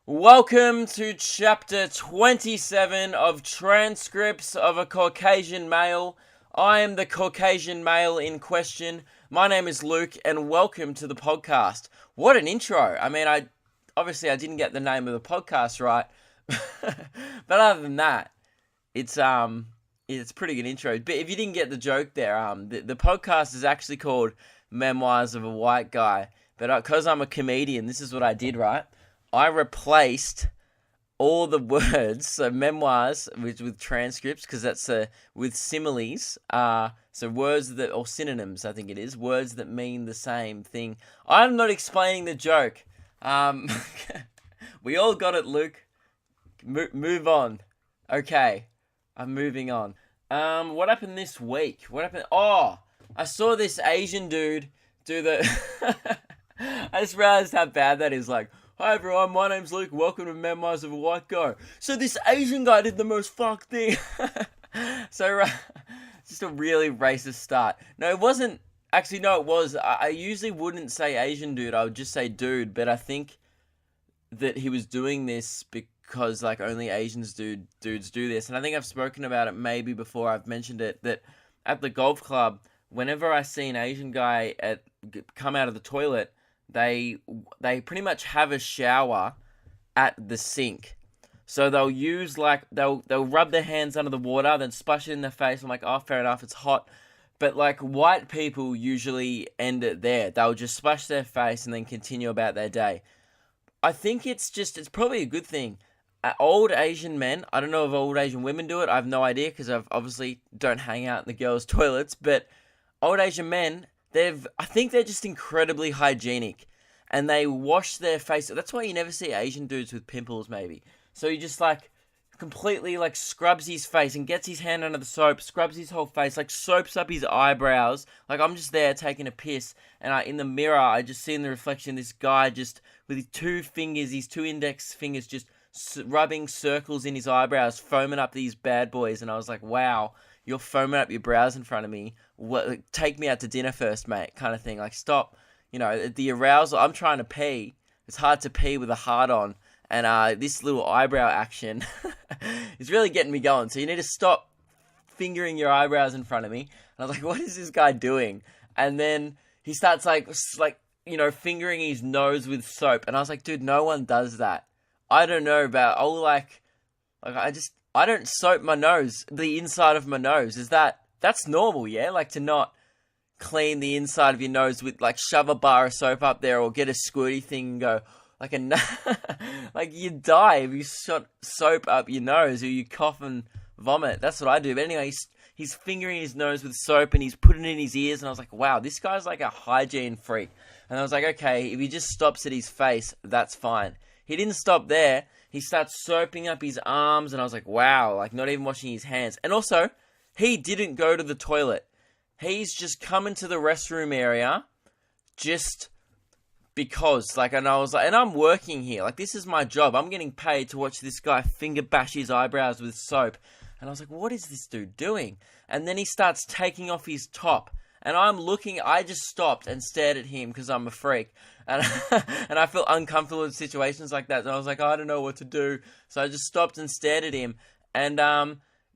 Welcome to chapter 27 of Transcripts of a Caucasian Male. I am the Caucasian male in question. My name is Luke, and welcome to the podcast. What an intro! I mean, I didn't get the name of the podcast right, but other than that, it's a pretty good intro. But if you didn't get the joke there, the podcast is actually called Memoirs of a White Guy. But because I'm a comedian, this is what I did, right? I replaced all the words, so memoirs with transcripts, because that's with similes. So words that, or synonyms, I think it is, words that mean the same thing. I'm not explaining the joke. We all got it, Luke. Move on. Okay, I'm moving on. What happened this week? What happened? Oh, I saw this Asian dude do the... I just realized how bad that is. Like, hi everyone, my name's Luke, welcome to Memoirs of a White Guy. So this Asian guy did the most fucked thing. So, just a really racist start. No, it wasn't. Actually, no, it was. I usually wouldn't say Asian dude, I would just say dude. But I think that he was doing this because, like, only Asians dudes do this. And I think I've spoken about it maybe before, I've mentioned it, that at the golf club, whenever I see an Asian guy come out of the toilet, they pretty much have a shower at the sink. So they'll use, like, they'll rub their hands under the water, then splash it in their face. I'm like, oh, fair enough, it's hot. But, like, white people usually end it there. They'll just splash their face and then continue about their day. I think it's probably a good thing. Old Asian men, I don't know if old Asian women do it, I have no idea, because I obviously don't hang out in the girls' toilets, but old Asian men, I think they're just incredibly hygienic, and they wash their face. That's why you never see Asian dudes with pimples, maybe. So he just, like, completely, like, scrubs his face and gets his hand under the soap, scrubs his whole face, like, soaps up his eyebrows. Like, I'm just there taking a piss, and in the mirror, I just see in the reflection this guy just, with his his two index fingers, just rubbing circles in his eyebrows, foaming up these bad boys. And I was like, wow, you're foaming up your brows in front of me. Take me out to dinner first, mate, kind of thing. Like, stop. You know, the arousal, I'm trying to pee. It's hard to pee with a heart on. And this little eyebrow action is really getting me going. So you need to stop fingering your eyebrows in front of me. And I was like, what is this guy doing? And then he starts, like, you know, fingering his nose with soap. And I was like, dude, no one does that. I don't know about, I don't soap my nose, the inside of my nose. That's normal, yeah? Like, to not clean the inside of your nose with, like, shove a bar of soap up there or get a squirty thing and go, like, like, you die if you shot soap up your nose or you cough and vomit. That's what I do. But anyway, he's fingering his nose with soap and he's putting it in his ears. And I was like, wow, this guy's like a hygiene freak. And I was like, okay, if he just stops at his face, that's fine. He didn't stop there. He starts soaping up his arms, and I was like, wow, like, not even washing his hands. And also, he didn't go to the toilet. He's just come into the restroom area just because, like, and I was like, and I'm working here. Like, this is my job. I'm getting paid to watch this guy finger bash his eyebrows with soap. And I was like, what is this dude doing? And then he starts taking off his top. And I just stopped and stared at him because I'm a freak. And and I feel uncomfortable in situations like that. And I was like, I don't know what to do. So I just stopped and stared at him. And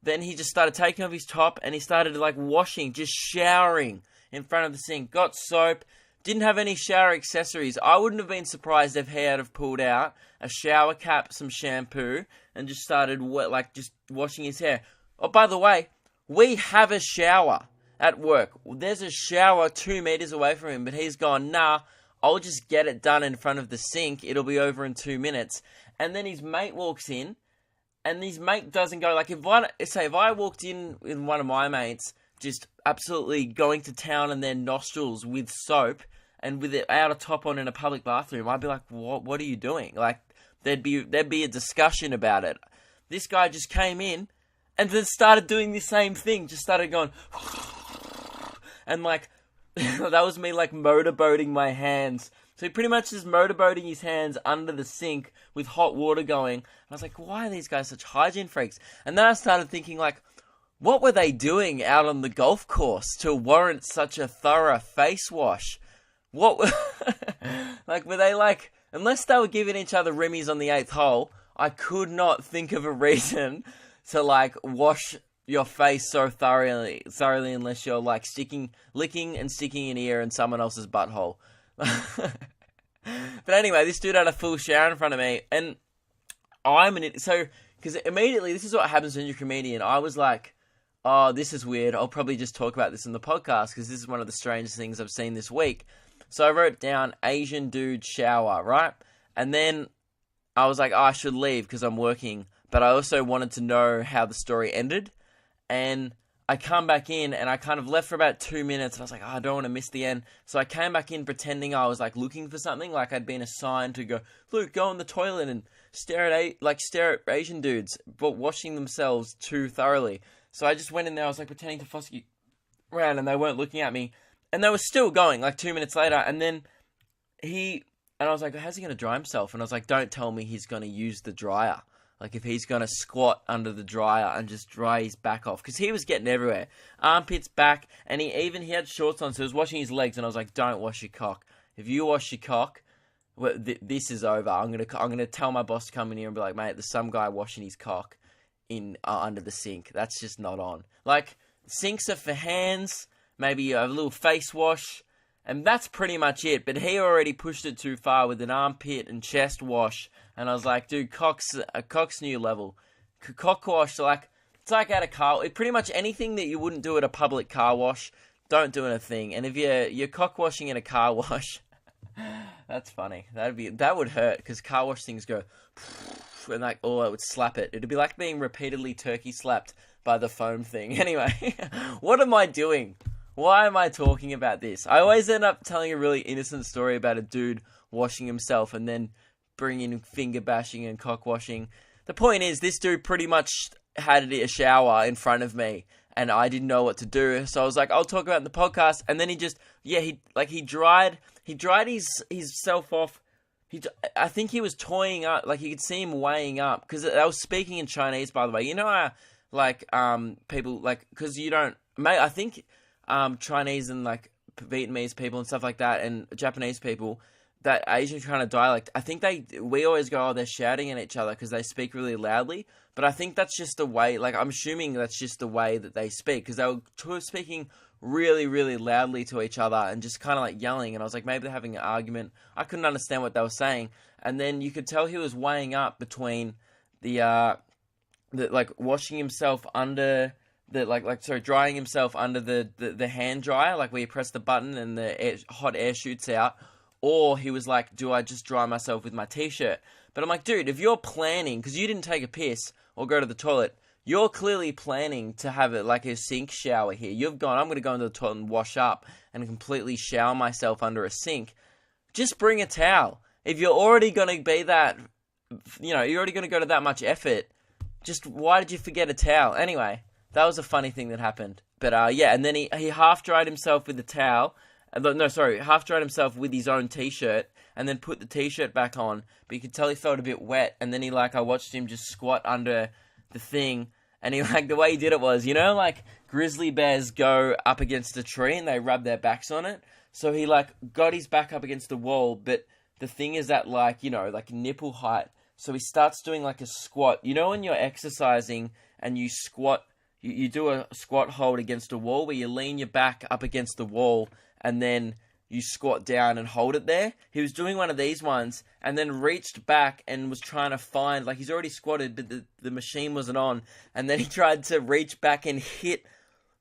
then he just started taking off his top and he started, like, washing, just showering in front of the sink. Got soap. Didn't have any shower accessories. I wouldn't have been surprised if he had have pulled out a shower cap, some shampoo, and just started, just washing his hair. Oh, by the way, we have a shower at work. There's a shower 2 meters away from him, but he's gone, nah, I'll just get it done in front of the sink. It'll be over in 2 minutes. And then his mate walks in, and his mate doesn't go, like, if I walked in with one of my mates, just absolutely going to town on their nostrils with soap, and with it out of top on in a public bathroom, I'd be like, what are you doing? Like, there'd be a discussion about it. This guy just came in, and then started doing the same thing, just started going, and, like, that was me, like, motorboating my hands. So he pretty much is motorboating his hands under the sink with hot water going. And I was like, why are these guys such hygiene freaks? And then I started thinking, like, what were they doing out on the golf course to warrant such a thorough face wash? What, like, were they, like, unless they were giving each other rimmies on the 8th hole, I could not think of a reason to like wash your face so thoroughly unless you're like licking and sticking an ear in someone else's butthole. But anyway, this dude had a full shower in front of me, and because immediately, this is what happens when you're a comedian. I was like, oh, this is weird. I'll probably just talk about this in the podcast because this is one of the strangest things I've seen this week. So I wrote down Asian dude shower, right? And then I was like, oh, I should leave because I'm working. But I also wanted to know how the story ended. And I come back in and I kind of left for about 2 minutes. And I was like, oh, I don't want to miss the end. So I came back in pretending I was like looking for something. Like I'd been assigned to go, Luke, go in the toilet and stare at Asian dudes, but washing themselves too thoroughly. So I just went in there. I was like pretending to fuss around and they weren't looking at me. And they were still going like 2 minutes later. And then I was like, how's he going to dry himself? And I was like, don't tell me he's going to use the dryer. Like if he's going to squat under the dryer and just dry his back off. Because he was getting everywhere. Armpits, back. And he had shorts on. So he was washing his legs. And I was like, don't wash your cock. If you wash your cock, well, this is over. I'm gonna tell my boss to come in here and be like, mate, there's some guy washing his cock in under the sink. That's just not on. Like, sinks are for hands. Maybe you have a little face wash. And that's pretty much it. But he already pushed it too far with an armpit and chest wash. And I was like, dude, cock's new level. Cock wash, like, it's like at a car. Pretty much anything that you wouldn't do at a public car wash, don't do in a thing. And if you're cock washing in a car wash, that's funny. That would hurt because car wash things go and like, oh, it would slap it. It'd be like being repeatedly turkey slapped by the foam thing. Anyway, what am I doing? Why am I talking about this? I always end up telling a really innocent story about a dude washing himself and then bringing finger bashing and cock washing. The point is, this dude pretty much had a shower in front of me and I didn't know what to do. So I was like, I'll talk about it in the podcast. And then he dried his self off. I think he was toying up, like you could see him weighing up because I was speaking in Chinese, by the way. You know how like people like, because you don't, mate, I think Chinese and like Vietnamese people and stuff like that and Japanese people, that Asian kind of dialect, I think we always go, oh, they're shouting at each other because they speak really loudly. But I think that's just the way, like I'm assuming that's just the way that they speak because they were speaking really, really loudly to each other and just kind of like yelling. And I was like, maybe they're having an argument. I couldn't understand what they were saying. And then you could tell he was weighing up between the like washing himself under drying himself under the hand dryer, like where you press the button and the hot air shoots out. Or he was like, do I just dry myself with my t-shirt? But I'm like, dude, if you're planning, because you didn't take a piss or go to the toilet, you're clearly planning to have it like a sink shower here. You've gone, I'm going to go into the toilet and wash up and completely shower myself under a sink. Just bring a towel. If you're already going to be that, you're already going to go to that much effort, just why did you forget a towel? Anyway, that was a funny thing that happened. But and then he half dried himself with the towel. Half dried himself with his own t-shirt and then put the t-shirt back on. But you could tell he felt a bit wet. And then I watched him just squat under the thing. And he, like, the way he did it was, like grizzly bears go up against a tree and they rub their backs on it. So he, like, got his back up against the wall. But the thing is at, like nipple height. So he starts doing, like, a squat. You know when you're exercising and you squat, you do a squat hold against a wall where you lean your back up against the wall and then you squat down and hold it there. He was doing one of these ones and then reached back and was trying to find, like he's already squatted, but the machine wasn't on. And then he tried to reach back and hit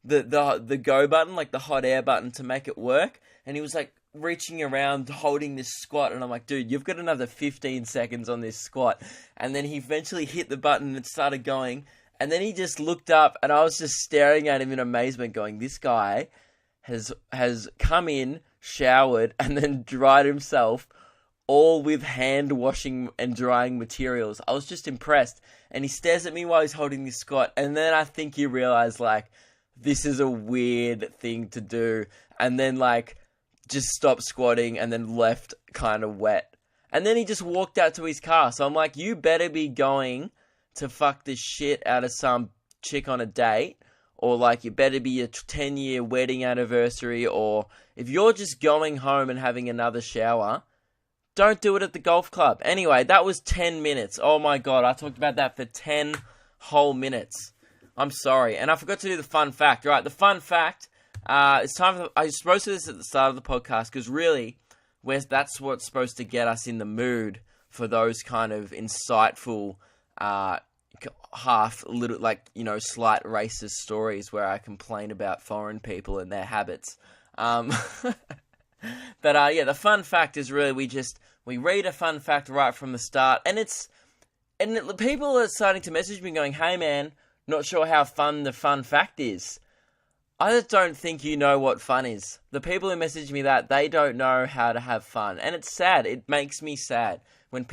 the go button, like the hot air button to make it work. And he was like reaching around holding this squat. And I'm like, dude, you've got another 15 seconds on this squat. And then he eventually hit the button and it started going. And then he just looked up and I was just staring at him in amazement going, this guy has come in, showered, and then dried himself all with hand washing and drying materials. I was just impressed. And he stares at me while he's holding this squat. And then I think he realized, like, this is a weird thing to do. And then, like, just stopped squatting and then left kind of wet. And then he just walked out to his car. So I'm like, you better be going to fuck this shit out of some chick on a date. Or, like, it better be your 10-year wedding anniversary. Or if you're just going home and having another shower, Don't do it at the golf club. Anyway, that was 10 minutes. Oh my god, I talked about that for 10 whole minutes. I'm sorry. And I forgot to do the fun fact. Right, the fun fact, it's time for... I was supposed to do this at the start of the podcast, because really, that's what's supposed to get us in the mood for those kind of insightful, slight racist stories where I complain about foreign people and their habits. But the fun fact is really we read a fun fact right from the start, and people are starting to message me going, "Hey man, not sure how fun the fun fact is." I just don't think you know what fun is. The people who message me that, they don't know how to have fun, and it's sad. It makes me sad when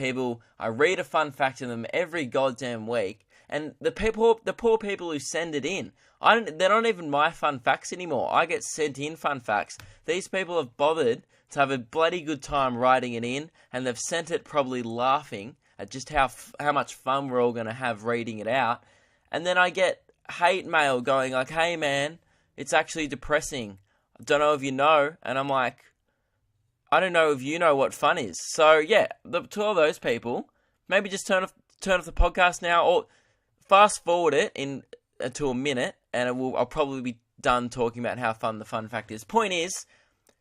I read a fun fact to them every goddamn week, and the poor people who send it in, they're not even my fun facts anymore. I get sent in fun facts. These people have bothered to have a bloody good time writing it in, and they've sent it probably laughing at just how much fun we're all going to have reading it out. And then I get hate mail going like, "Hey man, it's actually depressing. I don't know if you know." And I'm like, I don't know if you know what fun is. So yeah, to all those people, maybe just turn off the podcast now, or fast forward it to a minute, and I'll probably be done talking about how fun the fun fact is. Point is,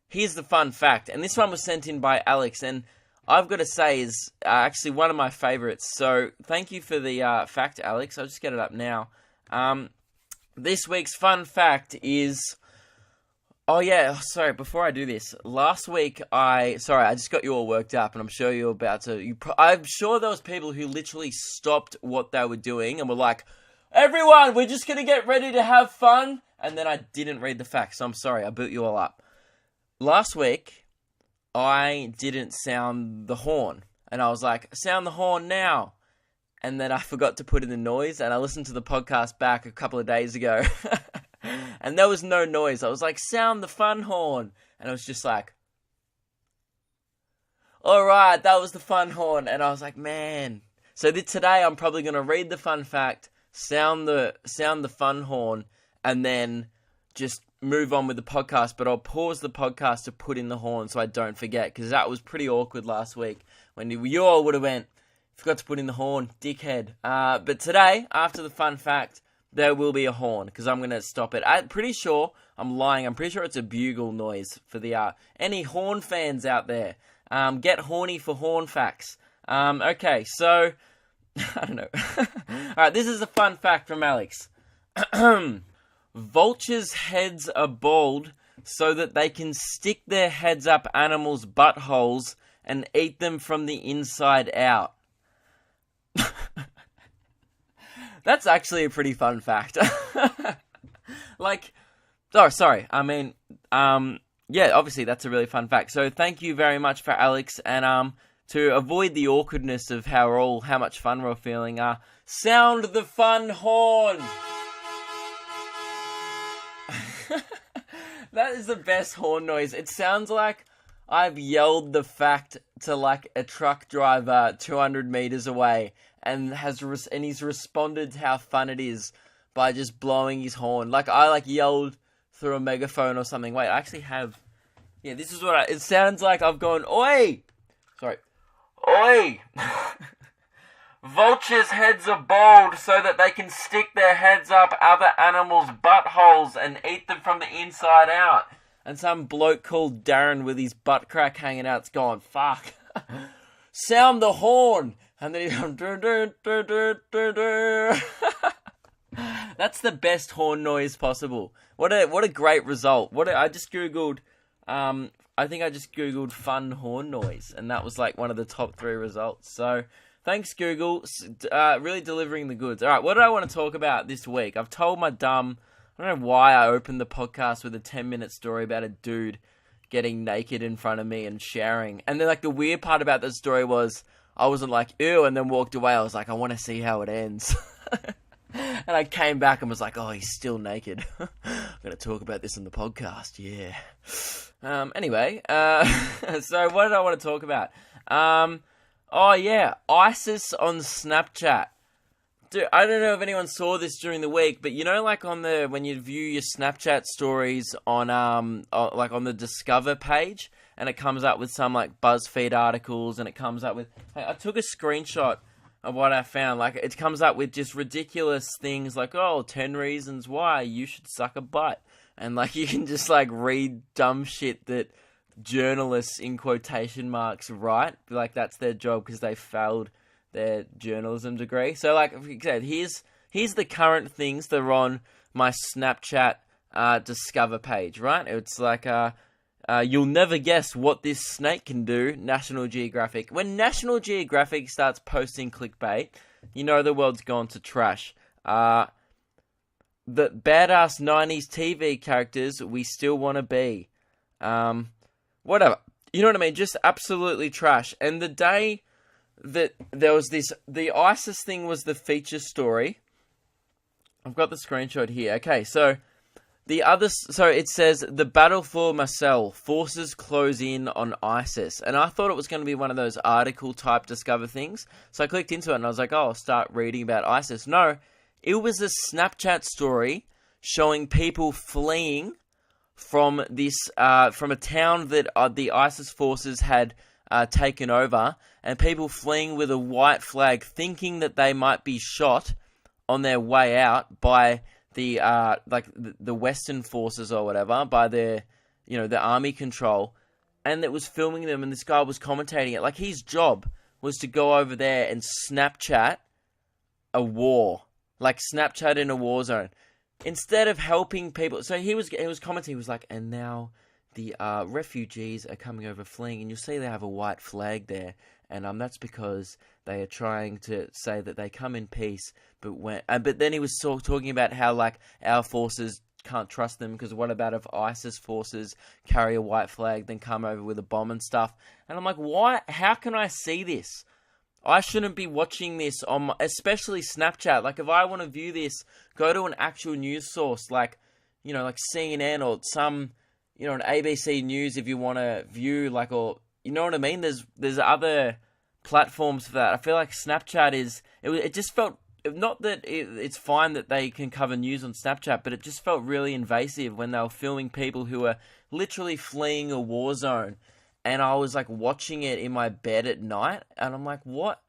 here's the fun fact, and this one was sent in by Alex, and I've got to say is actually one of my favourites. So thank you for the fact, Alex. I'll just get it up now. This week's fun fact is... Oh yeah, sorry, before I do this, last week I just got you all worked up, and I'm sure you're about to... I'm sure there was people who literally stopped what they were doing and were like, "Everyone, we're just going to get ready to have fun," and then I didn't read the facts, so I'm sorry, I boot you all up. Last week, I didn't sound the horn, and I was like, "Sound the horn now," and then I forgot to put in the noise, and I listened to the podcast back a couple of days ago, and there was no noise. I was like, "Sound the fun horn," and I was just like, "Alright, that was the fun horn," and I was like, man. So today I'm probably going to read the fun fact, sound the fun horn, and then just move on with the podcast, but I'll pause the podcast to put in the horn so I don't forget, because that was pretty awkward last week when you all would have went, "Forgot to put in the horn, dickhead." But today, after the fun fact, there will be a horn, because I'm going to stop it. I'm pretty sure, I'm lying, I'm pretty sure it's a bugle noise for the, any horn fans out there. Get horny for horn facts. Okay, so, I don't know. Alright, this is a fun fact from Alex. Vultures' heads are bald so that they can stick their heads up animals' buttholes and eat them from the inside out. That's actually a pretty fun fact. Obviously that's a really fun fact. So thank you very much for Alex, and to avoid the awkwardness of how much fun we're feeling, sound the fun horn. That is the best horn noise. It sounds like I've yelled the fact to like a truck driver 200 meters away, and he's responded to how fun it is by just blowing his horn. Like I yelled through a megaphone or something. Wait, I actually have. Yeah, this is what it sounds like. I've gone, "Oi!" Sorry. "Oi!" Vultures' heads are bald so that they can stick their heads up other animals' buttholes and eat them from the inside out. And some bloke called Darren with his butt crack hanging out's going, "Fuck. Sound the horn." And then he's going, "Dur, dur, dur, dur, dur, dur." That's the best horn noise possible. What a great result. I just googled, I think I just googled fun horn noise, and that was like one of the top 3 results. So thanks, Google, really delivering the goods. All right, what do I want to talk about this week? I've told I don't know why I opened the podcast with a 10-minute story about a dude getting naked in front of me and showering. And then, like, the weird part about that story was I wasn't like, ew, and then walked away. I was like, I want to see how it ends. And I came back and was like, oh, he's still naked. I'm going to talk about this on the podcast, yeah. Anyway, so what did I want to talk about? Oh, yeah, ISIS on Snapchat. Dude, I don't know if anyone saw this during the week, but you know, like when you view your Snapchat stories on the Discover page, and it comes up with some like BuzzFeed articles, and it comes up with. I took a screenshot of what I found. Like, it comes up with just ridiculous things like, 10 reasons why you should suck a butt. And, like, you can just, like, read dumb shit that journalists, in quotation marks, write. Like, that's their job because they failed their journalism degree. So, like I said, here's the current things that are on my Snapchat Discover page, right? It's like, you'll never guess what this snake can do, National Geographic. When National Geographic starts posting clickbait, you know the world's gone to trash. The badass 90s TV characters we still want to be. Whatever. You know what I mean? Just absolutely trash. And the day that there was the ISIS thing was the feature story. I've got the screenshot here. Okay, so it says, the battle for Marseille, forces close in on ISIS. And I thought it was going to be one of those article type Discover things. So I clicked into it and I was like, I'll start reading about ISIS. No, it was a Snapchat story showing people fleeing from from a town that the ISIS forces had taken over, and people fleeing with a white flag, thinking that they might be shot on their way out by the Western forces or whatever, by the army control, and it was filming them, and this guy was commentating it. Like, his job was to go over there and Snapchat a war, like Snapchat in a war zone, instead of helping people. So he was commenting. He was like, and now the refugees are coming over fleeing, and you'll see they have a white flag there, and that's because they are trying to say that they come in peace. But then he was talking about how, like, our forces can't trust them because what about if ISIS forces carry a white flag, then come over with a bomb and stuff? And I'm like, why? How can I see this? I shouldn't be watching this on especially Snapchat. Like, if I want to view this, go to an actual news source, like CNN or some, an ABC News if you want to view, like, or, you know what I mean? There's other platforms for that. I feel like Snapchat it just felt, not that it's fine that they can cover news on Snapchat, but it just felt really invasive when they were filming people who were literally fleeing a war zone. And I was, like, watching it in my bed at night, and I'm like, what?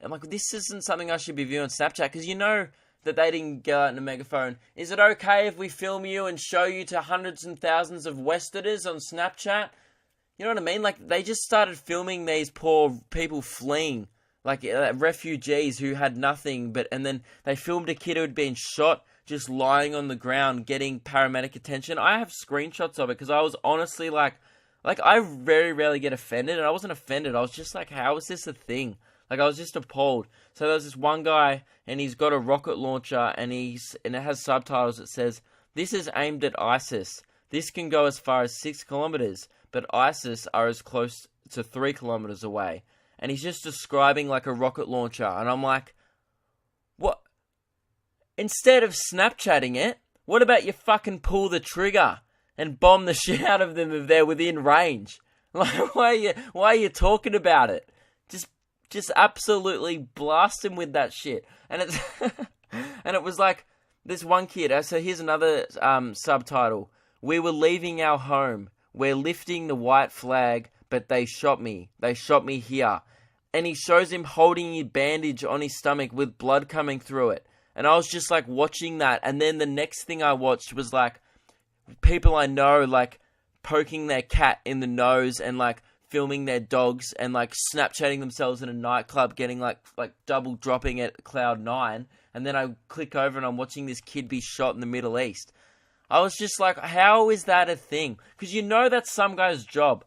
I'm like, this isn't something I should be viewing on Snapchat, because you know that they didn't go out in a megaphone. Is it okay if we film you and show you to hundreds and thousands of Westerners on Snapchat? You know what I mean? Like, they just started filming these poor people fleeing, like refugees who had nothing, and then they filmed a kid who had been shot just lying on the ground getting paramedic attention. I have screenshots of it because I was honestly like I very rarely get offended, and I wasn't offended. I was just like, how is this a thing? Like, I was just appalled. So there was this one guy, and he's got a rocket launcher, and it has subtitles that says, "This is aimed at ISIS. This can go as far as 6 kilometers, but ISIS are as close to 3 kilometers away." And he's just describing, like, a rocket launcher, and I'm like, what? Instead of Snapchatting it, what about you fucking pull the trigger and bomb the shit out of them if they're within range? Like, why are you talking about it? Just absolutely blast him with that shit. And it's and it was like this one kid. So here's another subtitle: "We were leaving our home. We're lifting the white flag, but they shot me. They shot me here." And he shows him holding a bandage on his stomach with blood coming through it. And I was just like watching that. And then the next thing I watched was like people I know, like, poking their cat in the nose and, like, filming their dogs and, like, Snapchatting themselves in a nightclub, getting like double dropping at cloud 9. And then I click over and I'm watching this kid be shot in the Middle East. I was just like, how is that a thing? Because you know that's some guy's job.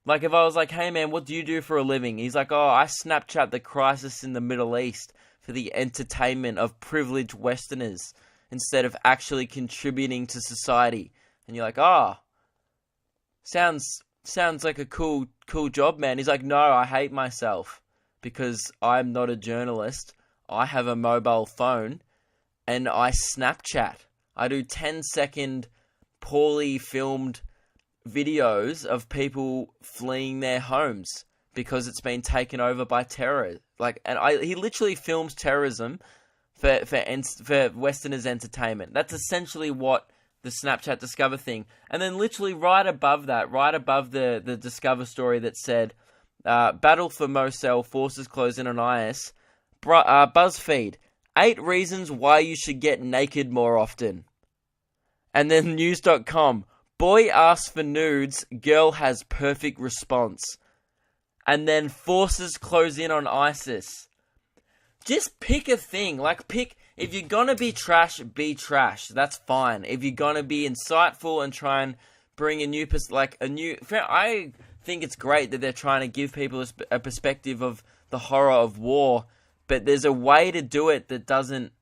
Like, if I was like, "Hey man, what do you do for a living?" He's like, "Oh, I Snapchat the crisis in the Middle East for the entertainment of privileged Westerners instead of actually contributing to society." And you're like, "Oh, sounds like a cool job, man." He's like, "No, I hate myself because I'm not a journalist. I have a mobile phone and I Snapchat. I do 10-second poorly filmed videos of people fleeing their homes because it's been taken over by terror." Like, and he literally films terrorism for Westerners' entertainment. That's essentially what the Snapchat Discover thing. And then literally right above that, right above the Discover story that said, battle for Mosel, forces close in on IS, BuzzFeed, 8 reasons why you should get naked more often. And then news.com, boy asks for nudes, girl has perfect response. And then forces close in on ISIS. Just pick a thing. Like, if you're gonna be trash, be trash. That's fine. If you're gonna be insightful and try and bring I think it's great that they're trying to give people a perspective of the horror of war, but there's a way to do it that doesn't,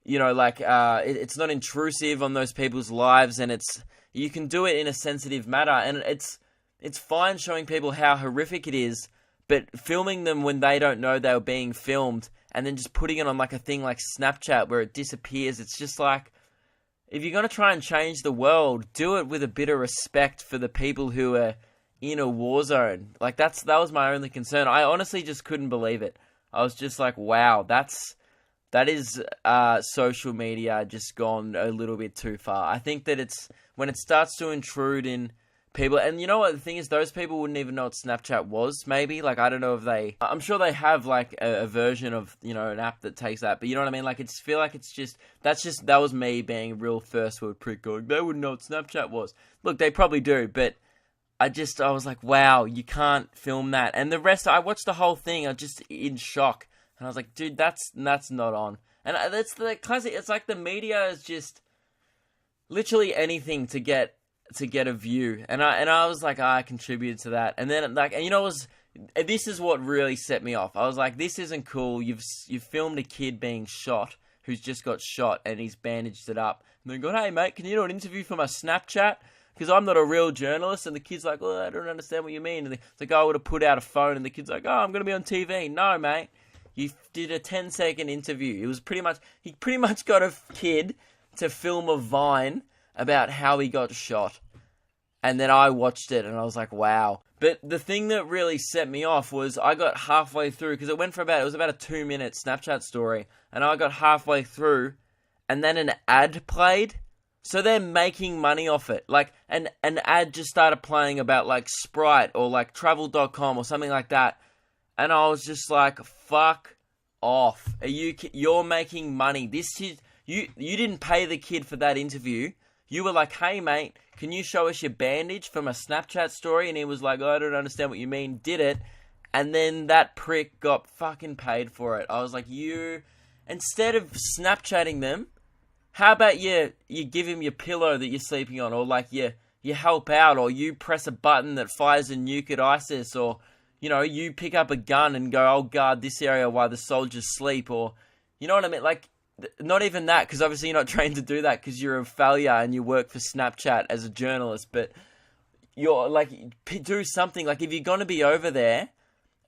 it's not intrusive on those people's lives, and you can do it in a sensitive manner, and it's fine showing people how horrific it is, but filming them when they don't know they were being filmed, and then just putting it on like a thing like Snapchat where it disappears, it's just like, if you're going to try and change the world, do it with a bit of respect for the people who are in a war zone. Like, that was my only concern. I honestly just couldn't believe it. I was just like, wow, that is social media just gone a little bit too far. I think that when it starts to intrude in people, and you know what the thing is, those people wouldn't even know what Snapchat was, maybe. Like, I don't know if I'm sure they have like a version of, an app that takes that, but you know what I mean? Like, that was me being a real first world prick going, they wouldn't know what Snapchat was. Look, they probably do, but I was like, wow, you can't film that. And the rest, I watched the whole thing, I was just in shock. And I was like, dude, that's not on. And that's the classic, it's like the media is just literally anything to get a view. And I was like, I contributed to that. And then, this is what really set me off. I was like, this isn't cool. You've filmed a kid being shot, who's just got shot, and he's bandaged it up. And then going, hey, mate, can you do an interview for my Snapchat? Because I'm not a real journalist. And the kid's like, well, I don't understand what you mean. And the guy would have put out a phone, and the kid's like, oh, I'm going to be on TV. No, mate. You did a 10-second interview. He pretty much got a kid to film a Vine about how he got shot. And then I watched it, and I was like, wow. But the thing that really set me off was I got halfway through, because it was about a 2-minute Snapchat story, and I got halfway through, and then an ad played. So they're making money off it. Like, an ad just started playing about, like, Sprite or, like, Travel.com or something like that. And I was just like, fuck off. You're making money. You didn't pay the kid for that interview. You were like, hey, mate, can you show us your bandage from a Snapchat story? And he was like, oh, I don't understand what you mean. Did it. And then that prick got fucking paid for it. I was like, instead of Snapchatting them, how about you give him your pillow that you're sleeping on? Or like you help out, or you press a button that fires a nuke at ISIS, or, you pick up a gun and go, I'll guard this area while the soldiers sleep, or, you know what I mean? Like, not even that, because obviously you're not trained to do that because you're a failure and you work for Snapchat as a journalist, but you're like, do something. Like, if you're going to be over there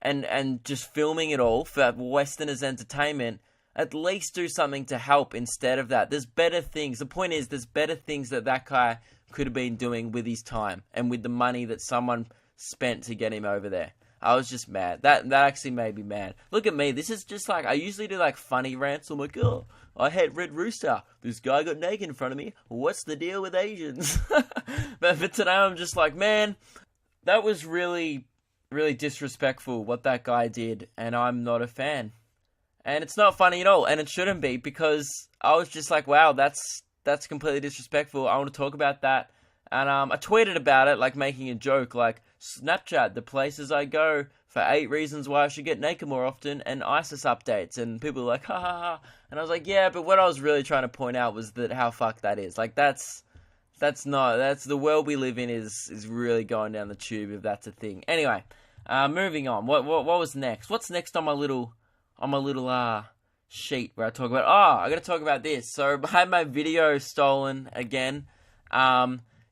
and just filming it all for Westerners' entertainment, at least do something to help instead of that. There's better things. The point is, there's better things that guy could have been doing with his time and with the money that someone spent to get him over there. I was just mad. That actually made me mad. Look at me. This is just like, I usually do like funny rants. I'm like, oh, I hate Red Rooster. This guy got naked in front of me. What's the deal with Asians? but today I'm just like, man, that was really, really disrespectful what that guy did. And I'm not a fan. And it's not funny at all. And it shouldn't be, because I was just like, wow, that's completely disrespectful. I want to talk about that. And I tweeted about it, like making a joke, like, Snapchat, the places I go for 8 reasons why I should get naked more often, and ISIS updates. And people were like, ha ha ha. And I was like, yeah, but what I was really trying to point out was that how fucked that is. Like, that's the world we live in is really going down the tube if that's a thing. Anyway, moving on. What was next? What's next on my little sheet where I talk about, I gotta talk about this. So I had my video stolen again.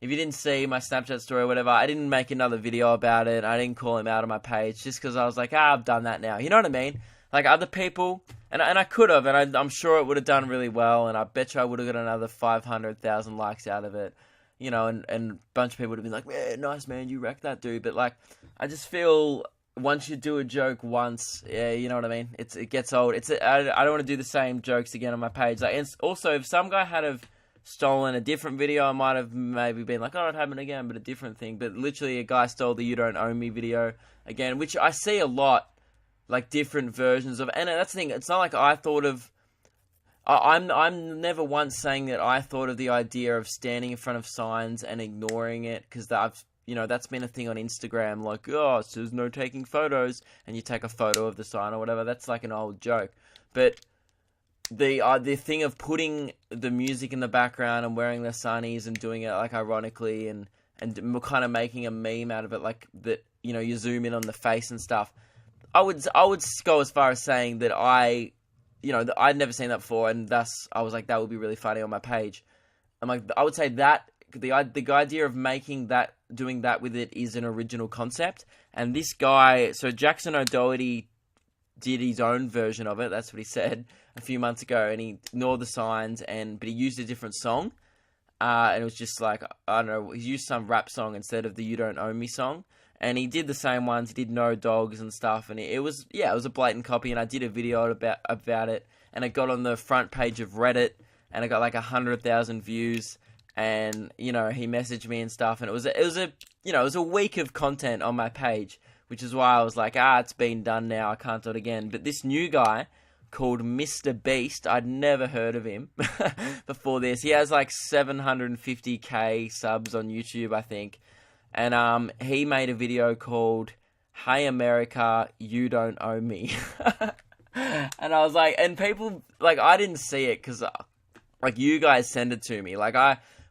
If you didn't see my Snapchat story or whatever, I didn't make another video about it. I didn't call him out on my page just because I was like, I've done that now. You know what I mean? Like, other people, and I could have, and I'm sure it would have done really well, and I bet you I would have got another 500,000 likes out of it. And a bunch of people would have been like, yeah, nice, man, you wrecked that dude. But, like, I just feel once you do a joke once, yeah, you know what I mean? It gets old. I don't want to do the same jokes again on my page. Like, and also, if some guy had have stolen a different video, I might have maybe been like, oh, it happened again, but a different thing. But literally, a guy stole the "You Don't Own Me" video again, which I see a lot, like different versions of. And that's the thing. It's not like I thought of. I'm never once saying that I thought of the idea of standing in front of signs and ignoring it, because that's been a thing on Instagram, like, oh, it says no taking photos, and you take a photo of the sign or whatever. That's like an old joke. But the thing of putting the music in the background and wearing the sunnies and doing it like ironically and kind of making a meme out of it, like that, you zoom in on the face and stuff. I would go as far as saying that I'd never seen that before, and thus I was like, that would be really funny on my page. I'm like, I would say that the idea of doing that with it is an original concept. And this guy, so Jackson O'Doherty, did his own version of it. That's what he said a few months ago, and he ignored the signs, but he used a different song. And it was just like, I don't know, he used some rap song instead of the "You Don't Own Me" song. And he did the same ones. He did "No Dogs" and stuff, and it was a blatant copy. And I did a video about it, and it got on the front page of Reddit, and it got like 100,000 views. And he messaged me and stuff, and it was a week of content on my page, which is why I was like, it's been done now, I can't do it again. But this new guy called Mr. Beast, I'd never heard of him before this. He has like 750k subs on YouTube, I think. And he made a video called "Hey America, You Don't Owe Me." And I was like, and people, like, I didn't see it because, like, you guys send it to me. Like,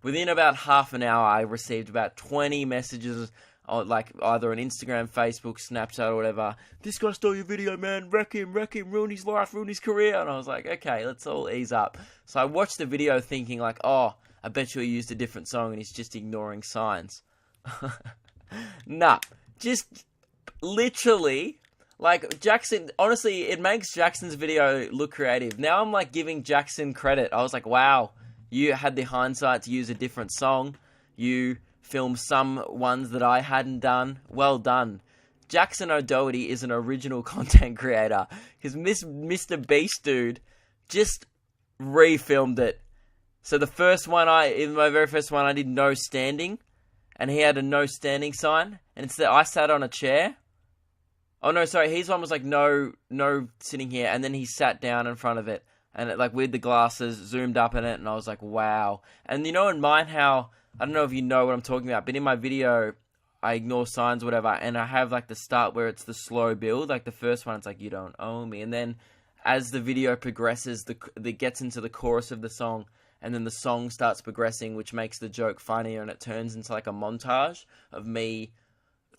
within about half an hour, I received about 20 messages, like, either on Instagram, Facebook, Snapchat, or whatever. "This guy stole your video, man. Wreck him, ruin his life, ruin his career." And I was like, okay, let's all ease up. So I watched the video thinking, like, oh, I bet you he used a different song and he's just ignoring signs. Nah, just literally, like, Jackson, honestly, it makes Jackson's video look creative. Now I'm, like, giving Jackson credit. I was like, wow, you had the hindsight to use a different song. You filmed some ones that I hadn't done. Well done. Jackson O'Doherty is an original content creator, because Mr. Beast dude just refilmed it. So the first one, in my very first one, I did no standing, and he had a no standing sign, and instead I sat on a chair. Oh no, sorry, his one was like no sitting here, and then he sat down in front of it, and it, like, with the glasses, zoomed up in it, and I was like, wow. And in mine, how, I don't know if you know what I'm talking about, but in my video, I ignore signs, whatever, and I have like the start where it's the slow build, like the first one, it's like, "You don't own me," and then as the video progresses, it gets into the chorus of the song, and then the song starts progressing, which makes the joke funnier, and it turns into like a montage of me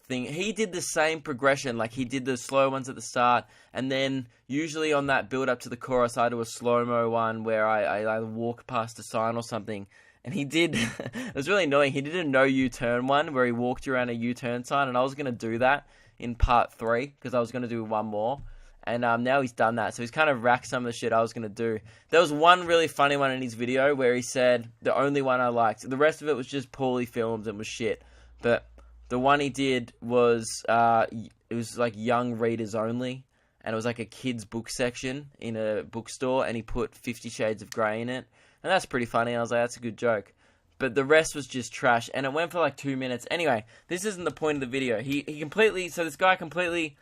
thing. He did the same progression, like he did the slow ones at the start, and then usually on that build up to the chorus, I do a slow-mo one where I walk past a sign or something. And he did, it was really annoying, he did a no U-turn one where he walked around a U-turn sign, and I was going to do that in part 3, because I was going to do one more. And now he's done that, so he's kind of racked some of the shit I was going to do. There was one really funny one in his video where he said, the only one I liked, the rest of it was just poorly filmed and was shit. But the one he did was, it was like young readers only, and it was like a kid's book section in a bookstore, and he put 50 Shades of Grey in it. And that's pretty funny. I was like, that's a good joke. But the rest was just trash, and it went for like 2 minutes. Anyway, this isn't the point of the video. This guy completely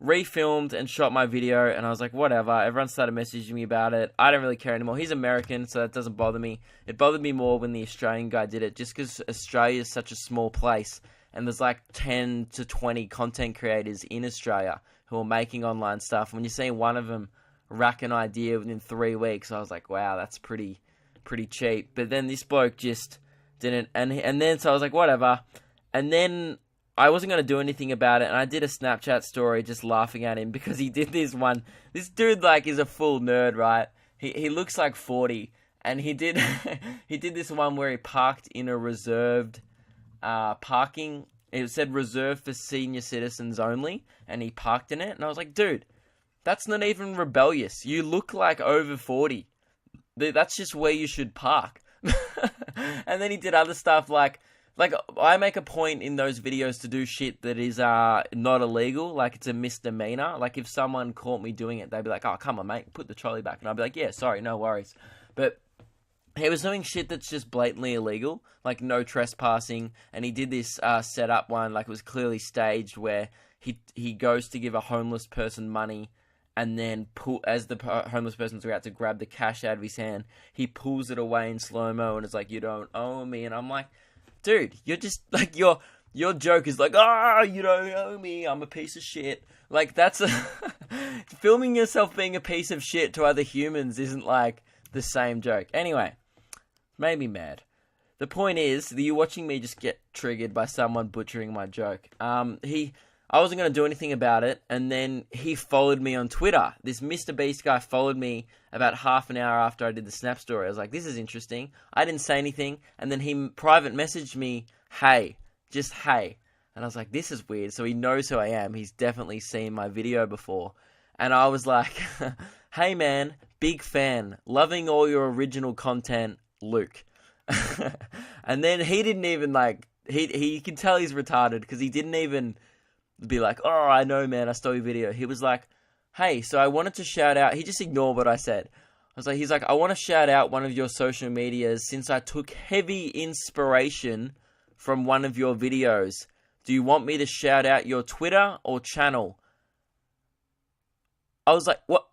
refilmed and shot my video, and I was like, whatever. Everyone started messaging me about it. I don't really care anymore. He's American, so that doesn't bother me. It bothered me more when the Australian guy did it, just because Australia is such a small place, and there's like 10 to 20 content creators in Australia who are making online stuff. When you see one of them rack an idea within 3 weeks, I was like, wow, that's pretty cheap. But then this bloke just didn't, and then so I was like, whatever. And then I wasn't going to do anything about it, and I did a Snapchat story just laughing at him because he did this one. This dude, like, is a full nerd, right? He looks like 40, and he did he did this one where he parked in a reserved parking. It said reserved for senior citizens only, and he parked in it, and I was like, dude, that's not even rebellious. You look like over 40. That's just where you should park. And then he did other stuff like I make a point in those videos to do shit that is not illegal, like it's a misdemeanor. Like if someone caught me doing it, they'd be like, "Oh, come on, mate, put the trolley back," and I'd be like, "Yeah, sorry, no worries." But he was doing shit that's just blatantly illegal, like no trespassing, and he did this set up one, like it was clearly staged, where he goes to give a homeless person money, and then as the homeless person's about to grab the cash out of his hand, he pulls it away in slow-mo, and it's like, you don't owe me, and I'm like, dude, you're just, like, your joke is like, you don't owe me, I'm a piece of shit. Like, that's filming yourself being a piece of shit to other humans isn't, like, the same joke. Anyway. Made me mad. The point is that you're watching me just get triggered by someone butchering my joke. I wasn't going to do anything about it, and then he followed me on Twitter. This Mr. Beast guy followed me about half an hour after I did the Snap story. I was like, this is interesting. I didn't say anything, and then he private messaged me, hey, just hey. And I was like, this is weird. So he knows who I am. He's definitely seen my video before. And I was like, hey man, big fan, loving all your original content, Luke. And then he didn't even like, he can tell he's retarded because he didn't even be like, oh, I know, man, I stole your video. He was like, hey, so I wanted to shout out, he just ignored what I said. He's like, I want to shout out one of your social medias since I took heavy inspiration from one of your videos. Do you want me to shout out your Twitter or channel? I was like, what?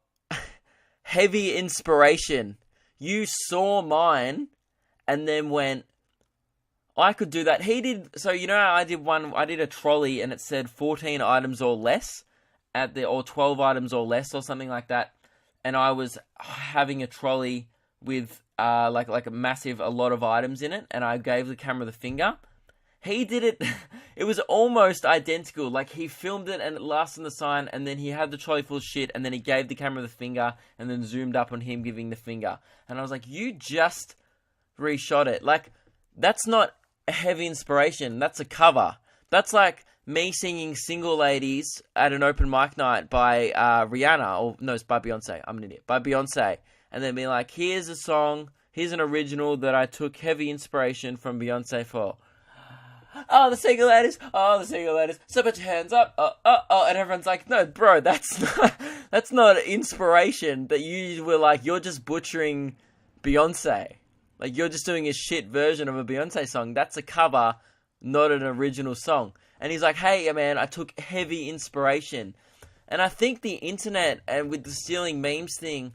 Heavy inspiration. You saw mine and then went, I could do that. He did, so you know I did a trolley and it said 14 items or less or 12 items or less or something like that. And I was having a trolley with like a lot of items in it, and I gave the camera the finger. He did it, it was almost identical. Like, he filmed it and it last in the sign, and then he had the trolley full of shit, and then he gave the camera the finger, and then zoomed up on him giving the finger. And I was like, you just reshot it. Like, that's not a heavy inspiration, that's a cover. That's like me singing Single Ladies at an open mic night by Rihanna, or no, it's by Beyonce, I'm an idiot, by Beyonce, and then being like, here's a song, here's an original that I took heavy inspiration from Beyonce for. Oh, the single ladies, so put your hands up, and everyone's like, no, bro, that's not inspiration, that you were like, you're just butchering Beyonce. Like, you're just doing a shit version of a Beyonce song. That's a cover, not an original song. And he's like, hey, man, I took heavy inspiration. And I think the internet, and with the stealing memes thing,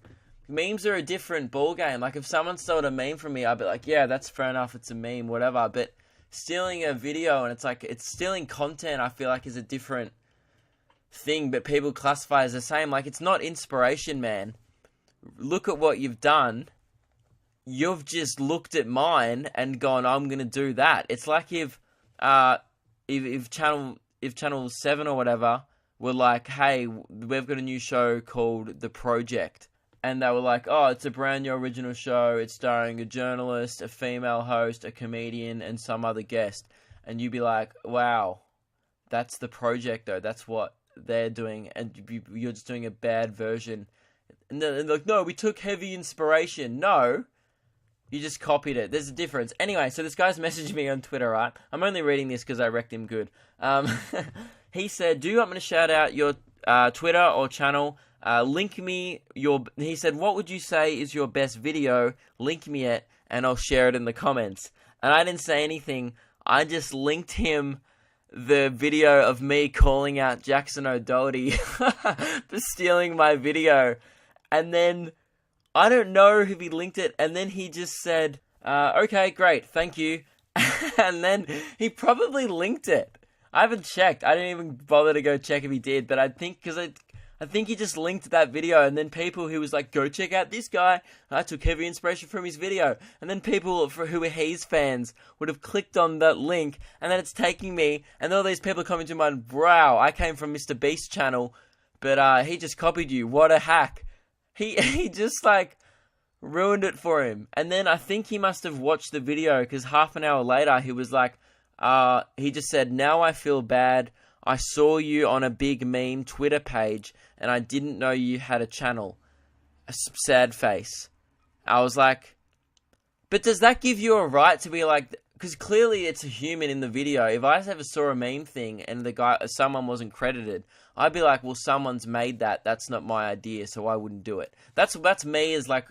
memes are a different ballgame. Like, if someone stole a meme from me, I'd be like, yeah, that's fair enough, it's a meme, whatever. But stealing a video, and it's like, it's stealing content, I feel like is a different thing, but people classify as the same. Like, it's not inspiration, man. Look at what you've done. You've just looked at mine and gone, I'm gonna do that. It's like if channel 7 or whatever were like, hey, we've got a new show called The Project, and they were like, oh, it's a brand new original show, it's starring a journalist, a female host, a comedian, and some other guest. And you'd be like, wow, that's The Project though, that's what they're doing, and you're just doing a bad version. And they're like, no, we took heavy inspiration. No, you just copied it. There's a difference. Anyway, so this guy's messaged me on Twitter, right? I'm only reading this because I wrecked him good. He said, do you want me to shout out your Twitter or channel? Link me your... He said, what would you say is your best video? Link me it, and I'll share it in the comments. And I didn't say anything. I just linked him the video of me calling out Jackson O'Doherty for stealing my video. And then... I don't know if he linked it, and then he just said, okay, great, thank you. And then he probably linked it. I haven't checked. I didn't even bother to go check if he did, but I think he just linked that video, and then people who was like, go check out this guy, I took heavy inspiration from his video. And then people who were his fans would have clicked on that link, and then it's taking me, and all these people coming to my, wow, I came from Mr. Beast's channel, but he just copied you. What a hack. He just, like, ruined it for him. And then I think he must have watched the video, because half an hour later, he was like, he just said, now I feel bad. I saw you on a big meme Twitter page, and I didn't know you had a channel. A sad face. I was like, but does that give you a right to be like... Because clearly it's a human in the video. If I ever saw a meme thing and someone wasn't credited, I'd be like, well, someone's made that. That's not my idea, so I wouldn't do it. That's me as like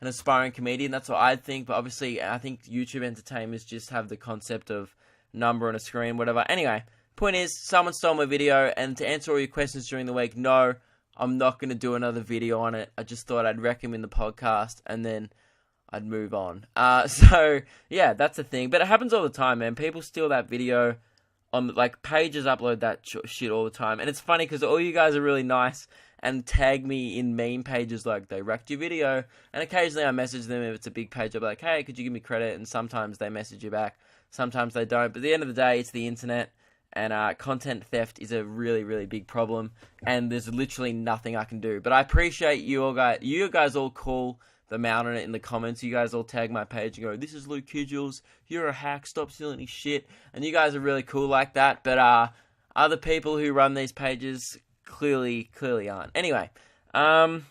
an aspiring comedian. That's what I'd think. But obviously, I think YouTube entertainers just have the concept of number on a screen, whatever. Anyway, point is, someone stole my video, and to answer all your questions during the week, no, I'm not going to do another video on it. I just thought I'd recommend the podcast, and then I'd move on. So, yeah, that's the thing. But it happens all the time, man. People steal that video. Like, pages upload that shit all the time. And it's funny because all you guys are really nice and tag me in meme pages like, they wrecked your video. And occasionally I message them if it's a big page. I'll be like, hey, could you give me credit? And sometimes they message you back. Sometimes they don't. But at the end of the day, it's the internet. And content theft is a really, really big problem. And there's literally nothing I can do. But I appreciate you all guys. You guys all call them out on it in the comments. You guys all tag my page and go, this is Luke Kidgells, you're a hack, stop stealing his shit. And you guys are really cool like that. But other people who run these pages clearly aren't. Anyway, but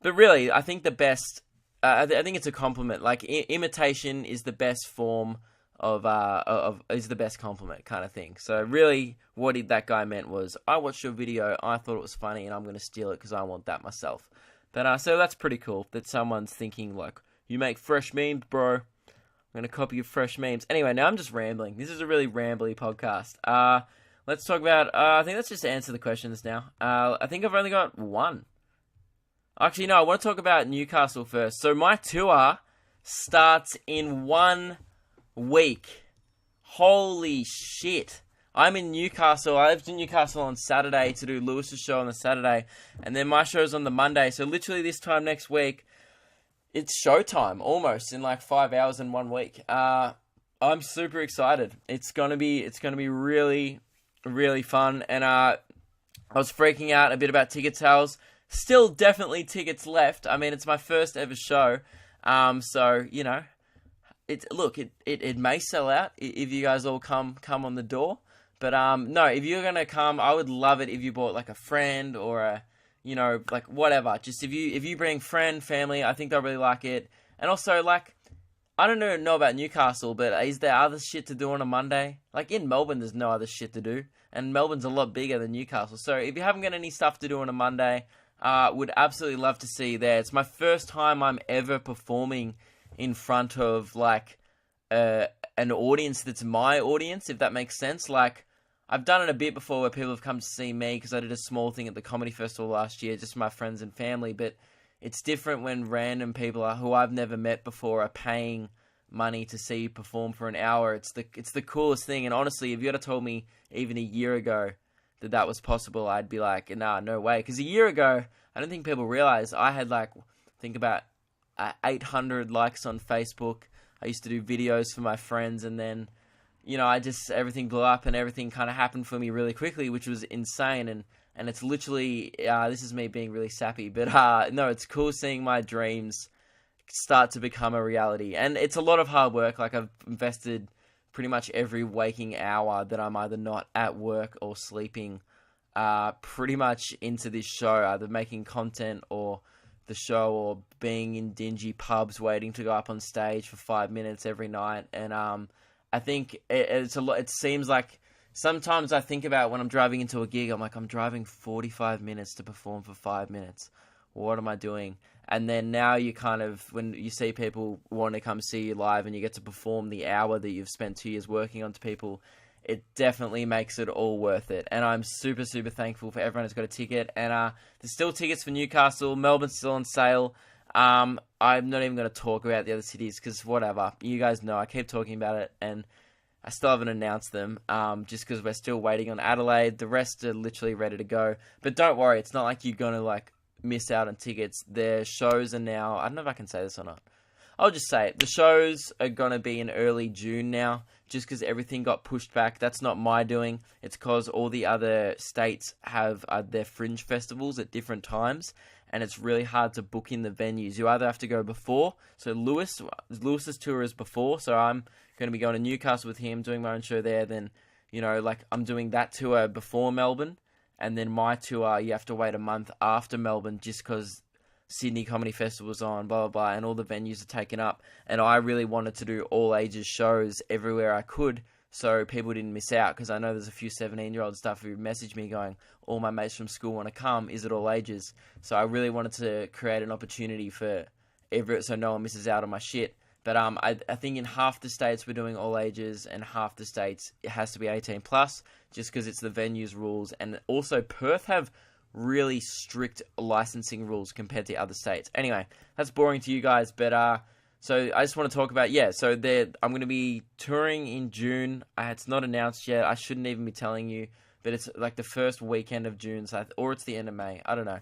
really, I think the best, I think it's a compliment. Like, imitation is the best form is the best compliment kind of thing. So really, what that guy meant was, I watched your video, I thought it was funny, and I'm going to steal it because I want that myself. But so that's pretty cool that someone's thinking like, you make fresh memes, bro. I'm going to copy your fresh memes. Anyway, now I'm just rambling. This is a really rambly podcast. Let's talk about, I think let's just answer the questions now. I think I've only got one. Actually, no, I want to talk about Newcastle first. So my tour starts in 1 week. Holy shit. I'm in Newcastle. I lived in Newcastle on Saturday to do Lewis's show on the Saturday. And then my show's on the Monday. So literally this time next week, it's showtime almost in like 5 hours in 1 week. I'm super excited. It's gonna be really, really fun. And I was freaking out a bit about ticket sales. Still definitely tickets left. I mean, it's my first ever show. So, you know, it may sell out if you guys all come on the door. But no, if you're gonna come, I would love it if you brought like a friend or a, you know, like whatever. Just if you bring friend, family, I think they'll really like it. And also, like, I don't know about Newcastle, but is there other shit to do on a Monday? Like in Melbourne, there's no other shit to do, and Melbourne's a lot bigger than Newcastle. So if you haven't got any stuff to do on a Monday, would absolutely love to see you there. It's my first time I'm ever performing in front of like an audience that's my audience, if that makes sense. Like, I've done it a bit before where people have come to see me because I did a small thing at the comedy festival last year, just my friends and family. But it's different when random people who I've never met before are paying money to see you perform for an hour. It's the coolest thing. And honestly, if you had told me even a year ago that was possible, I'd be like, nah, no way. Because a year ago, I don't think people realize I had think about 800 likes on Facebook. I used to do videos for my friends, and then, you know, everything blew up and everything kind of happened for me really quickly, which was insane. And it's literally, this is me being really sappy, but no, it's cool seeing my dreams start to become a reality. And it's a lot of hard work. Like, I've invested pretty much every waking hour that I'm either not at work or sleeping, pretty much into this show, either making content or the show, or being in dingy pubs waiting to go up on stage for 5 minutes every night. And I think it's a lot. It seems like sometimes I think about when I'm driving into a gig, I'm like, I'm driving 45 minutes to perform for 5 minutes. What am I doing? And then now you kind of, when you see people want to come see you live and you get to perform the hour that you've spent 2 years working on to people, it definitely makes it all worth it. And I'm super, super thankful for everyone who's got a ticket. And there's still tickets for Newcastle. Melbourne's still on sale. I'm not even going to talk about the other cities because whatever. You guys know I keep talking about it, and I still haven't announced them just because we're still waiting on Adelaide. The rest are literally ready to go. But don't worry, it's not like you're going to miss out on tickets. Their shows are now, I don't know if I can say this or not. I'll just say it. The shows are going to be in early June now, just because everything got pushed back. That's not my doing. It's because all the other states have their fringe festivals at different times, and it's really hard to book in the venues. You either have to go before. So Lewis's tour is before, so I'm going to be going to Newcastle with him, doing my own show there. Then, you know, I'm doing that tour before Melbourne, and then my tour, you have to wait a month after Melbourne, just because Sydney Comedy Festival's on, blah, blah, blah, and all the venues are taken up. And I really wanted to do all ages shows everywhere I could, so people didn't miss out, because I know there's a few 17-year-old stuff who messaged me going, all my mates from school want to come, is it all ages? So I really wanted to create an opportunity for so no one misses out on my shit. But I think in half the states we're doing all ages, and half the states it has to be 18 plus, just because it's the venue's rules. And also Perth have really strict licensing rules compared to other states. Anyway, that's boring to you guys, but so I just want to talk about, so I'm going to be touring in June. It's not announced yet. I shouldn't even be telling you, but it's like the first weekend of June, or it's the end of May. I don't know.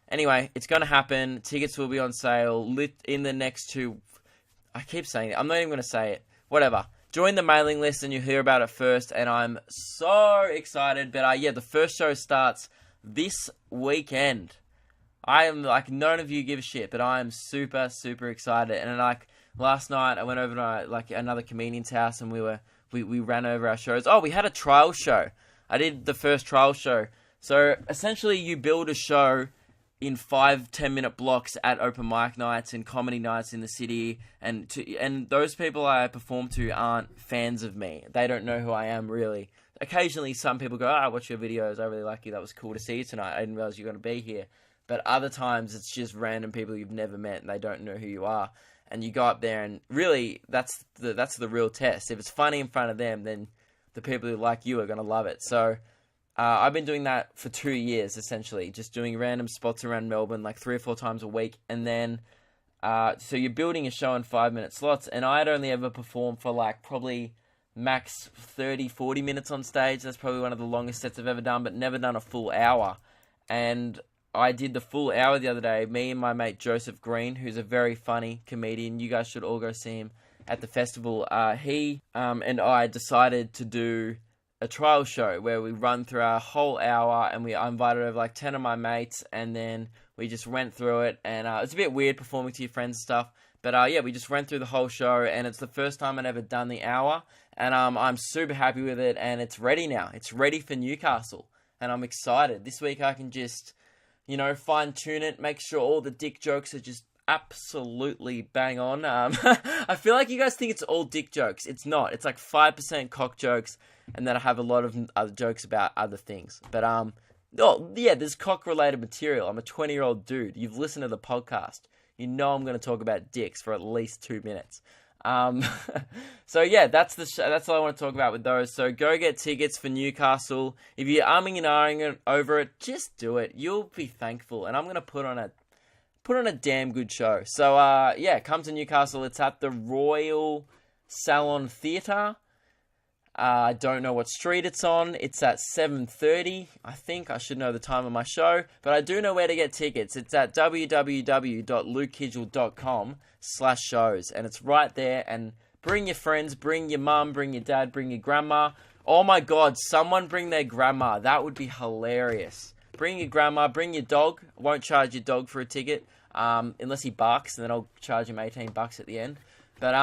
Anyway, it's going to happen. Tickets will be on sale in the next 2... I keep saying it. I'm not even going to say it. Whatever. Join the mailing list and you'll hear about it first. And I'm so excited. But the first show starts this weekend. I am like, none of you give a shit, but I am super, super excited. And like last night, I went over to like another comedian's house and we ran over our shows. Oh, we had a trial show. I did the first trial show. So essentially, you build a show in 5-10 minute blocks at open mic nights and comedy nights in the city, and those people I perform to aren't fans of me. They don't know who I am really. Occasionally some people go, I watch your videos, I really like you, that was cool to see you tonight, I didn't realize you were going to be here. But other times it's just random people you've never met and they don't know who you are, and you go up there and really that's the real test. If it's funny in front of them, then the people who like you are going to love it. So I've been doing that for 2 years, essentially. Just doing random spots around Melbourne, like 3 or 4 times a week. And then, so you're building a show in 5-minute slots. And I'd only ever performed for like probably max 30, 40 minutes on stage. That's probably one of the longest sets I've ever done, but never done a full hour. And I did the full hour the other day. Me and my mate Joseph Green, who's a very funny comedian. You guys should all go see him at the festival. He and I decided to do a trial show where we run through our whole hour, and I invited over like 10 of my mates, and then we just went through it, and it's a bit weird performing to your friends and stuff, but we just went through the whole show, and it's the first time I'd ever done the hour, and I'm super happy with it, and it's ready now. It's ready for Newcastle, and I'm excited. This week I can just, fine tune it, make sure all the dick jokes are just absolutely bang on. I feel like you guys think it's all dick jokes. It's not. It's like 5% cock jokes, and then I have a lot of other jokes about other things. But there's cock related material. I'm a 20-year-old dude. You've listened to the podcast. You know I'm going to talk about dicks for at least 2 minutes. So that's all I want to talk about with those. So go get tickets for Newcastle. If you're umming and ahhing over it, just do it. You'll be thankful, and I'm going to put on a damn good show. So come to Newcastle. It's at the Royal Salon Theatre. I don't know what street it's on. It's at 7:30. I think I should know the time of my show, but I do know where to get tickets. It's at www.lukekidgell.com/shows, and it's right there. And bring your friends, bring your mum, bring your dad, bring your grandma. Oh my God, someone bring their grandma. That would be hilarious. Bring your grandma, bring your dog. I won't charge your dog for a ticket, unless he barks, and then I'll charge him $18 at the end. But,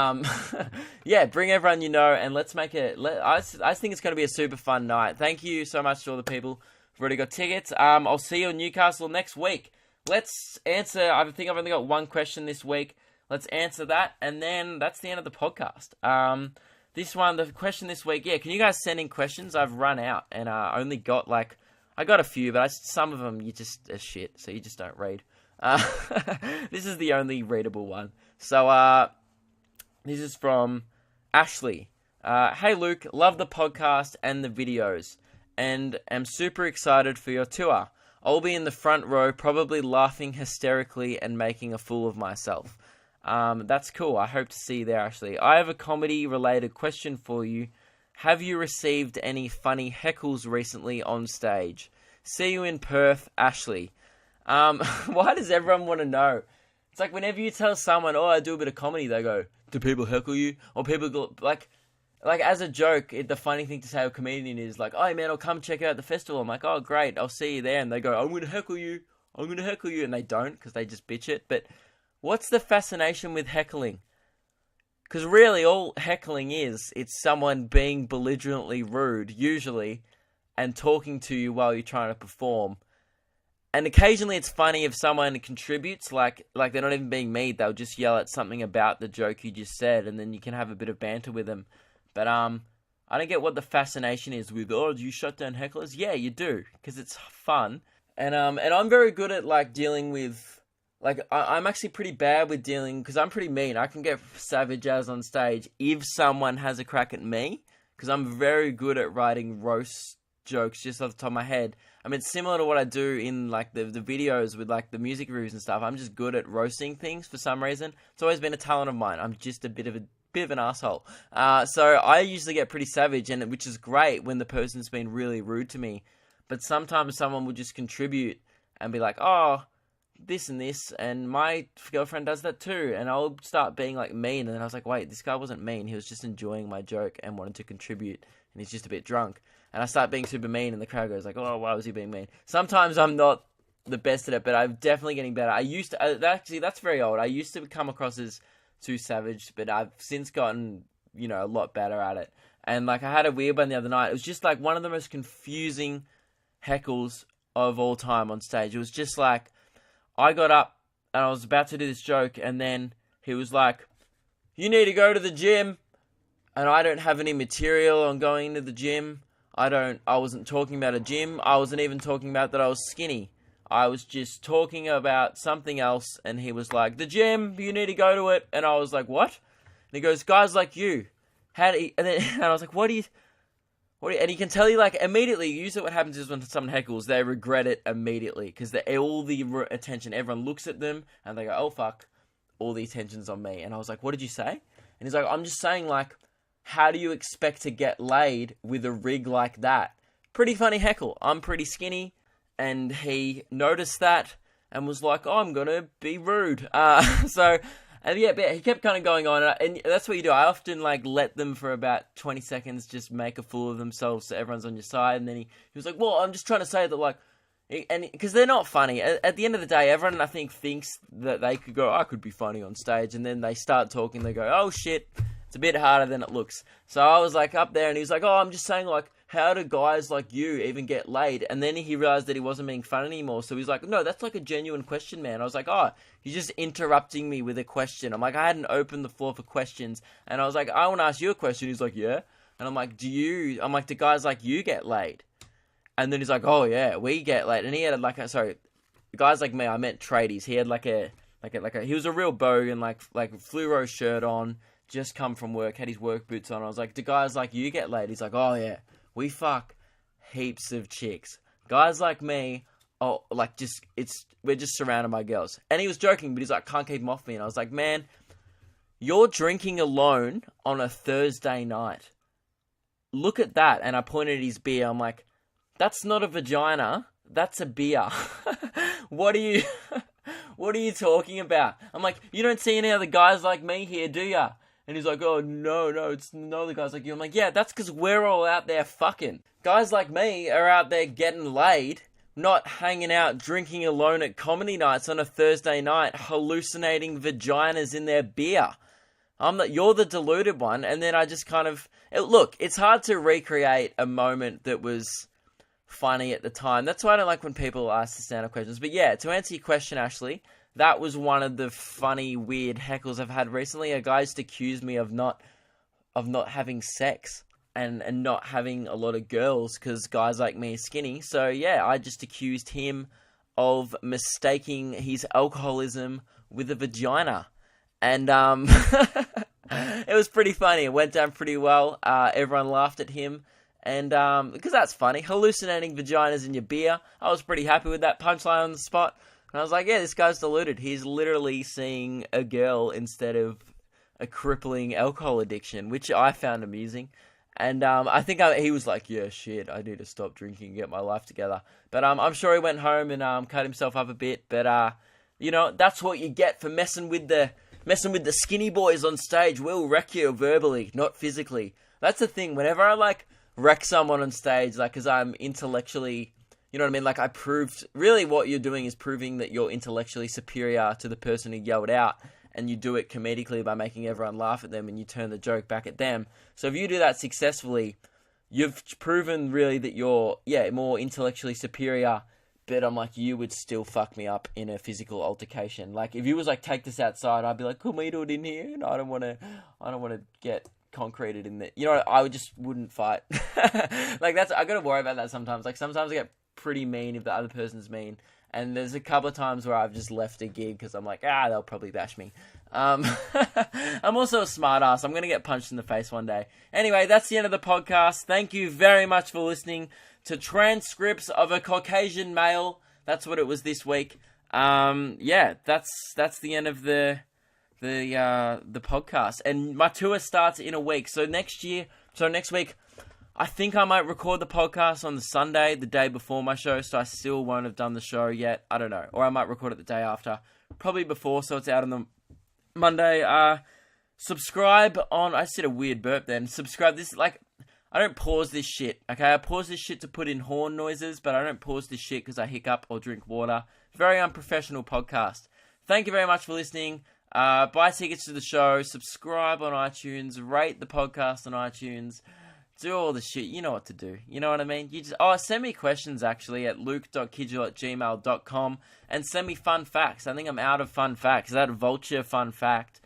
bring everyone you know, and let's make it... I think it's going to be a super fun night. Thank you so much to all the people who've already got tickets. I'll see you in Newcastle next week. Let's answer... I think I've only got one question this week. Let's answer that, and then that's the end of the podcast. The question this week, can you guys send in questions? I've run out, and I only got, I got a few, but some of them you just are shit, so you just don't read. This is the only readable one. So, this is from Ashley. Hey Luke, love the podcast and the videos, and am super excited for your tour. I'll be in the front row, probably laughing hysterically and making a fool of myself. That's cool. I hope to see you there, Ashley. I have a comedy-related question for you. Have you received any funny heckles recently on stage? See you in Perth, Ashley. Why does everyone want to know? It's like whenever you tell someone, I do a bit of comedy, they go, do people heckle you? Or people go, like as a joke, the funny thing to say to a comedian is like, oh man, I'll come check out the festival. I'm like, oh great, I'll see you there. And they go, I'm going to heckle you. And they don't, because they just bitch it. But what's the fascination with heckling? Because really all heckling is, it's someone being belligerently rude, usually, and talking to you while you're trying to perform. And occasionally it's funny if someone contributes, like they're not even being mean, they'll just yell at something about the joke you just said, and then you can have a bit of banter with them. But I don't get what the fascination is with, do you shut down hecklers? Yeah, you do, because it's fun. And I'm very good at dealing with like, I'm actually pretty bad with dealing, because I'm pretty mean. I can get savage as on stage if someone has a crack at me, because I'm very good at writing roast jokes just off the top of my head. I mean, it's similar to what I do in, like, the videos with, like, the music reviews and stuff. I'm just good at roasting things for some reason. It's always been a talent of mine. I'm just a bit of an asshole. So I usually get pretty savage, and which is great when the person's been really rude to me. But sometimes someone will just contribute and be like, oh, this and this, and my girlfriend does that too, and I'll start being like mean, and then I was like, wait, this guy wasn't mean, he was just enjoying my joke and wanted to contribute, and he's just a bit drunk, and I start being super mean, and the crowd goes like, oh, why was he being mean? Sometimes I'm not the best at it, but I'm definitely getting better. I used to, actually, that's very old, I used to come across as too savage, but I've since gotten, you know, a lot better at it, and like, I had a weird one the other night. It was just like one of the most confusing heckles of all time on stage. It was just like, I got up and I was about to do this joke, and then he was like, you need to go to the gym, and I don't have any material on going to the gym. I wasn't talking about a gym. I wasn't even talking about that I was skinny. I was just talking about something else, and he was like, the gym, you need to go to it. And I was like, what? And he goes, guys like you. And I was like, what do you, and he can tell you, like, immediately, usually what happens is when someone heckles, they regret it immediately, because all the attention, everyone looks at them, and they go, oh, fuck, all the attention's on me. And I was like, what did you say? And he's like, I'm just saying, like, how do you expect to get laid with a rig like that? Pretty funny heckle. I'm pretty skinny, and he noticed that, and was like, oh, I'm gonna be rude. And yeah, but he kept kind of going on, and that's what you do. I often, like, let them for about 20 seconds just make a fool of themselves so everyone's on your side, and then he was like, well, I'm just trying to say that, like, and because they're not funny. At the end of the day, everyone, I think, thinks that they could go, I could be funny on stage, and then they start talking, they go, oh, shit, it's a bit harder than it looks. So I was, like, up there, and he was like, oh, I'm just saying, like, how do guys like you even get laid? And then he realized that he wasn't being funny anymore. So he's like, no, that's like a genuine question, man. I was like, oh, you're just interrupting me with a question. I'm like, I hadn't opened the floor for questions. And I was like, I want to ask you a question. He's like, yeah. And I'm like, do guys like you get laid? And then he's like, oh yeah, we get laid. And he had like guys like me, I meant tradies. He had he was a real bogan, like fluoro shirt on, just come from work, had his work boots on. I was like, do guys like you get laid? He's like, oh yeah. We fuck heaps of chicks. Guys like me, we're just surrounded by girls. And he was joking, but he's like, can't keep them off me. And I was like, man, you're drinking alone on a Thursday night. Look at that. And I pointed at his beer. I'm like, that's not a vagina. That's a beer. What are you talking about? I'm like, you don't see any other guys like me here, do ya? And he's like, oh, no, it's no other guys like you. I'm like, yeah, that's because we're all out there fucking. Guys like me are out there getting laid, not hanging out drinking alone at comedy nights on a Thursday night, hallucinating vaginas in their beer. You're the deluded one. And then I just kind of... Look, it's hard to recreate a moment that was funny at the time. That's why I don't like when people ask the stand-up questions. But yeah, to answer your question, Ashley... That was one of the funny, weird heckles I've had recently. A guy just accused me of not having sex and not having a lot of girls because guys like me are skinny. So yeah, I just accused him of mistaking his alcoholism with a vagina. And it was pretty funny. It went down pretty well. Everyone laughed at him. And because that's funny. Hallucinating vaginas in your beer. I was pretty happy with that punchline on the spot. And I was like, yeah, this guy's deluded. He's literally seeing a girl instead of a crippling alcohol addiction, which I found amusing. And I think he was like, yeah, shit, I need to stop drinking and get my life together. But I'm sure he went home and cut himself up a bit. But, you know, that's what you get for messing with the skinny boys on stage. We'll wreck you verbally, not physically. That's the thing. Whenever I, like, wreck someone on stage, like, because I'm intellectually... You know what I mean? Like, I proved... Really, what you're doing is proving that you're intellectually superior to the person who yelled out, and you do it comedically by making everyone laugh at them, and you turn the joke back at them. So if you do that successfully, you've proven, really, that you're, more intellectually superior, but I'm like, you would still fuck me up in a physical altercation. Like, if you was like, take this outside, I'd be like, can we do it in here? And I don't want to get... concreted in that, you know, I just wouldn't fight. Like, I gotta worry about that sometimes. Like, sometimes I get pretty mean if the other person's mean, And there's a couple of times where I've just left a gig because I'm like, they'll probably bash me. I'm also a smart ass. I'm going to get punched in the face one day. Anyway, that's the end of the podcast. Thank you very much for listening to Transcripts of a Caucasian Male. That's what it was this week. Yeah, that's the end of the podcast. And my tour starts in a week. So next week, I think I might record the podcast on the Sunday, the day before my show, so I still won't have done the show yet. I don't know. Or I might record it the day after. Probably before, so it's out on the Monday. Subscribe on... I said a weird burp then. Subscribe. This, like... I don't pause this shit, okay? I pause this shit to put in horn noises, but I don't pause this shit because I hiccup or drink water. Very unprofessional podcast. Thank you very much for listening. Buy tickets to the show. Subscribe on iTunes. Rate the podcast on iTunes. Do all the shit. You know what to do. You know what I mean? You just send me questions, actually, at luke.kidgell@gmail.com. And send me fun facts. I think I'm out of fun facts. That vulture fun fact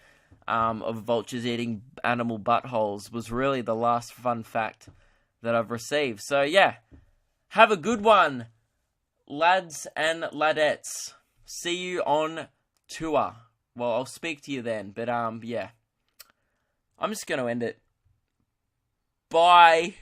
of vultures eating animal buttholes was really the last fun fact that I've received. So, yeah. Have a good one, lads and ladettes. See you on tour. Well, I'll speak to you then. But, yeah. I'm just going to end it. Bye.